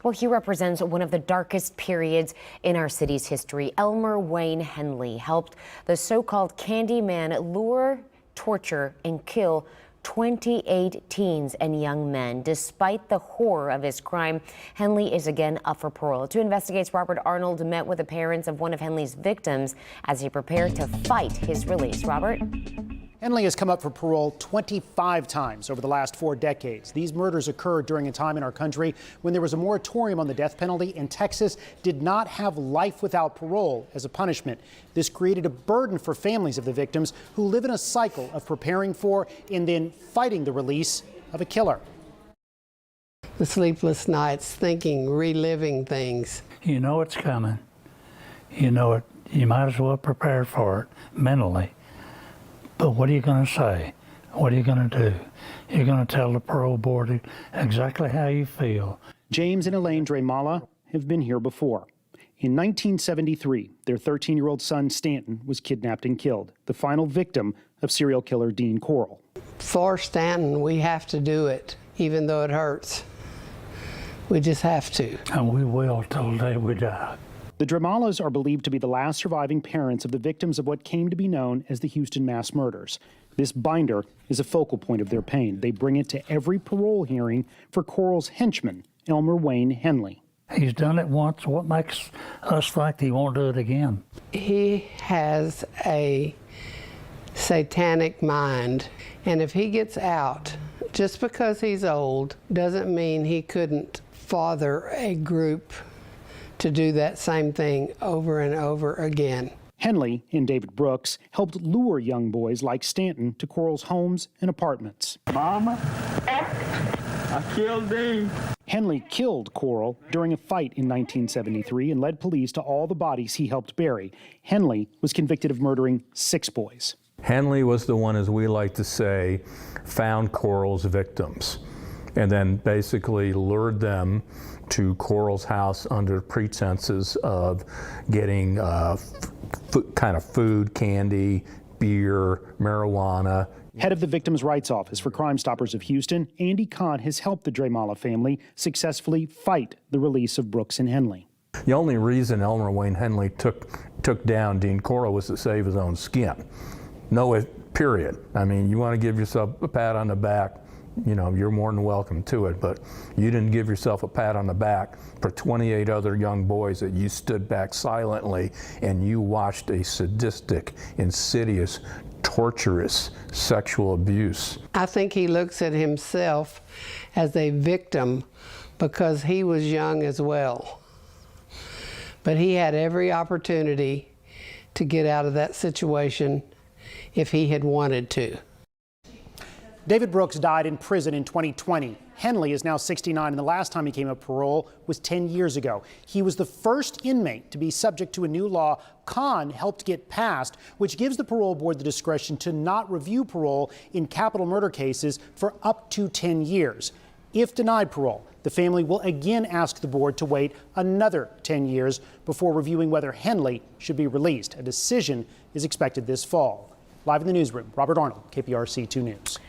Well, he represents one of the darkest periods in our city's history. Elmer Wayne Henley helped the so-called Candyman lure, torture, and kill 28 teens and young men. Despite the horror of his crime, Henley is again up for parole. 2 Investigates Robert Arnold met with the parents of one of Henley's victims as he prepared to fight his release. Robert? Henley has come up for parole 25 times over the last 4 decades. These murders occurred during a time in our country when there was a moratorium on the death penalty, and Texas did not have life without parole as a punishment. This created a burden for families of the victims who live in a cycle of preparing for and then fighting the release of a killer. The sleepless nights, thinking, reliving things. You know it's coming. You know it. You might as well prepare for it mentally. But what are you going to say? What are you going to do? You're going to tell the parole board exactly how you feel. James and Elaine Dremala have been here before. In 1973, their 13-year-old son Stanton was kidnapped and killed, the final victim of serial killer Dean Corll. For Stanton, we have to do it, even though it hurts. We just have to. And we will till the day we die. The Dremalas are believed to be the last surviving parents of the victims of what came to be known as the Houston mass murders. This binder is a focal point of their pain. They bring it to every parole hearing for Corll's henchman, Elmer Wayne Henley. He's done it once. What makes us think he won't do it again? He has a satanic mind, and if he gets out, just because he's old doesn't mean he couldn't father a group to do that same thing over and over again. Henley and David Brooks helped lure young boys like Stanton to Corll's homes and apartments. Mama, I killed Dean. Henley killed Corll during a fight in 1973 and led police to all the bodies he helped bury. Henley was convicted of murdering 6 boys. Henley was the one, as we like to say, found Corll's victims and then basically lured them to Corll's house under pretenses of getting kind of food, candy, beer, marijuana. Head of the Victims' Rights Office for Crime Stoppers of Houston, Andy Kahn, has helped the Dremala family successfully fight the release of Brooks and Henley. The only reason Elmer Wayne Henley took down Dean Corll was to save his own skin. No, period. I mean, you want to give yourself a pat on the back, you know, you're more than welcome to it, but you didn't give yourself a pat on the back for 28 other young boys that you stood back silently and you watched a sadistic, insidious, torturous sexual abuse. I think he looks at himself as a victim because he was young as well. But he had every opportunity to get out of that situation if he had wanted to. David Brooks died in prison in 2020. Henley is now 69, and the last time he came up parole was 10 years ago. He was the first inmate to be subject to a new law Kahn helped get passed, which gives the parole board the discretion to not review parole in capital murder cases for up to 10 years. If denied parole, the family will again ask the board to wait another 10 years before reviewing whether Henley should be released. A decision is expected this fall. Live in the newsroom, Robert Arnold, KPRC 2 News.